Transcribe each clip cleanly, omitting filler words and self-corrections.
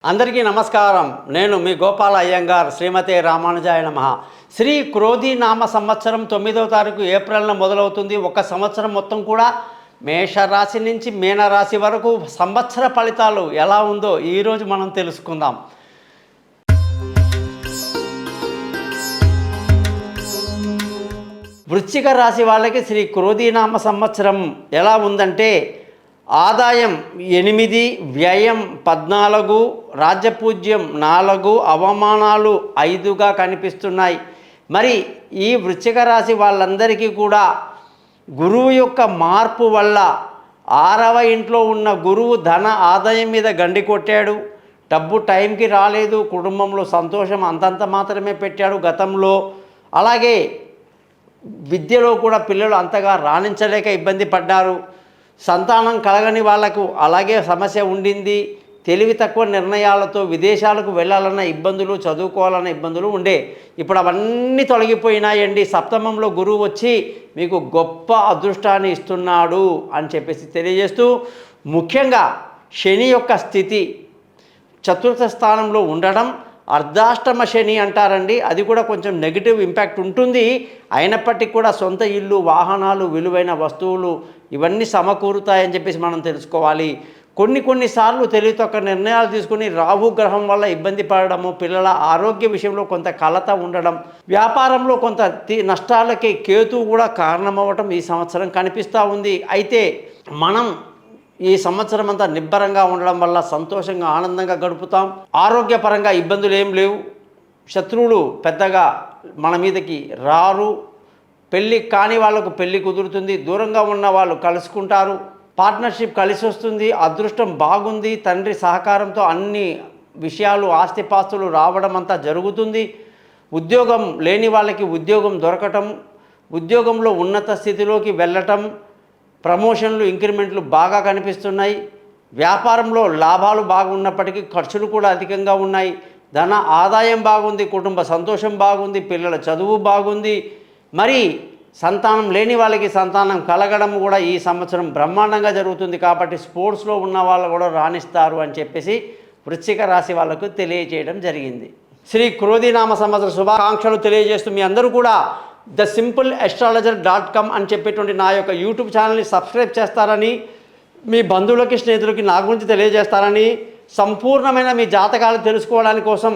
అందరికీ నమస్కారం. నేను మీ గోపాల అయ్యంగార్. శ్రీమతే రామానుజాయ నమః. శ్రీ క్రోధి నామ సంవత్సరం 9వ తారీఖు ఏప్రిల్న మొదలవుతుంది. ఒక సంవత్సరం మొత్తం కూడా మేషరాశి నుంచి మీనరాశి వరకు సంవత్సర ఫలితాలు ఎలా ఉందో ఈరోజు మనం తెలుసుకుందాం. వృశ్చిక రాశి వాళ్ళకి శ్రీ క్రోధీనామ సంవత్సరం ఎలా ఉందంటే, ఆదాయం 8, వ్యయం 14, రాజ్యపూజ్యం 4, అవమానాలు 5గా కనిపిస్తున్నాయి. మరి ఈ వృశ్చిక రాశి వాళ్ళందరికీ కూడా గురువు యొక్క మార్పు వల్ల 6వ ఇంట్లో ఉన్న గురువు ధన ఆదాయం మీద గండి కొట్టాడు. డబ్బు టైంకి రాలేదు. కుటుంబంలో సంతోషం అంతంత మాత్రమే పెట్టాడు గతంలో. అలాగే విద్యలో కూడా పిల్లలు అంతగా రాణించలేక ఇబ్బంది పడ్డారు. సంతానం కలగని వాళ్లకు అలాగే సమస్య ఉండింది. తెలివి తక్కువ నిర్ణయాలతో విదేశాలకు వెళ్ళాలన్న ఇబ్బందులు, చదువుకోవాలన్న ఇబ్బందులు ఉండే. ఇప్పుడు అవన్నీ తొలగిపోయినాయండి. సప్తమంలో గురువు వచ్చి మీకు గొప్ప అదృష్టాన్ని ఇస్తున్నాడు అని చెప్పేసి తెలియజేస్తూ, ముఖ్యంగా శని యొక్క స్థితి చతుర్థ స్థానంలో ఉండడం, అర్ధాష్టమ శని అంటారండి. అది కూడా కొంచెం నెగిటివ్ ఇంపాక్ట్ ఉంటుంది. అయినప్పటికీ కూడా సొంత ఇల్లు, వాహనాలు, విలువైన వస్తువులు ఇవన్నీ సమకూరుతాయని చెప్పేసి మనం తెలుసుకోవాలి. కొన్నిసార్లు తెలివితొక్క నిర్ణయాలు తీసుకుని రాహుగ్రహం వల్ల ఇబ్బంది పడడము, పిల్లల ఆరోగ్య విషయంలో కొంత కలత ఉండడం, వ్యాపారంలో కొంత నష్టాలకి కేతువు కూడా కారణమవ్వటం ఈ సంవత్సరం కనిపిస్తూ ఉంది. అయితే మనం ఈ సంవత్సరం అంతా నిబ్బరంగా ఉండడం వల్ల సంతోషంగా, ఆనందంగా గడుపుతాం. ఆరోగ్యపరంగా ఇబ్బందులు ఏం లేవు. శత్రువులు పెద్దగా మన మీదకి రారు. పెళ్ళి కాని వాళ్ళకు పెళ్ళి కుదురుతుంది. దూరంగా ఉన్న వాళ్ళు కలుసుకుంటారు. పార్ట్నర్షిప్ కలిసి వస్తుంది. అదృష్టం బాగుంది. తండ్రి సహకారంతో అన్ని విషయాలు, ఆస్తిపాస్తులు రావడం అంతా జరుగుతుంది. ఉద్యోగం లేని వాళ్ళకి ఉద్యోగం దొరకటం, ఉద్యోగంలో ఉన్నత స్థితిలోకి వెళ్ళటం, ప్రమోషన్లు, ఇంక్రిమెంట్లు బాగా కనిపిస్తున్నాయి. వ్యాపారంలో లాభాలు బాగున్నప్పటికీ ఖర్చులు కూడా అధికంగా ఉన్నాయి. ధన ఆదాయం బాగుంది. కుటుంబ సంతోషం బాగుంది. పిల్లల చదువు బాగుంది. మరి సంతానం లేని వాళ్ళకి సంతానం కలగడం కూడా ఈ సంవత్సరం బ్రహ్మాండంగా జరుగుతుంది. కాబట్టి స్పోర్ట్స్లో ఉన్న వాళ్ళు కూడా రాణిస్తారు అని చెప్పేసి వృశ్చిక రాశి వాళ్ళకు తెలియజేయడం జరిగింది. శ్రీ క్రోధీనామ సంవత్సర శుభాకాంక్షలు తెలియజేస్తూ మీ అందరూ కూడా thesimpleastrologer.com అని చెప్పేటువంటి నా యొక్క యూట్యూబ్ ఛానల్ని సబ్స్క్రైబ్ చేస్తారని, మీ బంధువులకి, స్నేహితులకి నా గురించి తెలియజేస్తారని, సంపూర్ణమైన మీ జాతకాలు తెలుసుకోవడానికి కోసం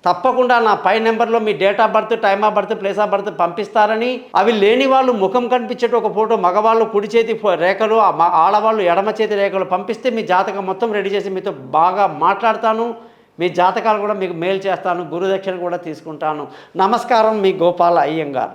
తప్పకుండా నా పై నెంబర్లో మీ date of birth, time of birth, place of birth పంపిస్తారని, అవి లేని వాళ్ళు ముఖం కనిపించేట ఒక ఫోటో, మగవాళ్ళు కుడి చేతి రేఖలు, ఆడవాళ్ళు ఎడమ చేతి రేఖలు పంపిస్తే మీ జాతకం మొత్తం రెడీ చేసి మీతో బాగా మాట్లాడతాను. మీ జాతకాలు కూడా మీకు మెయిల్ చేస్తాను. గురుదక్షిణ కూడా తీసుకుంటాను. నమస్కారం. మీ గోపాల అయ్యంగార్.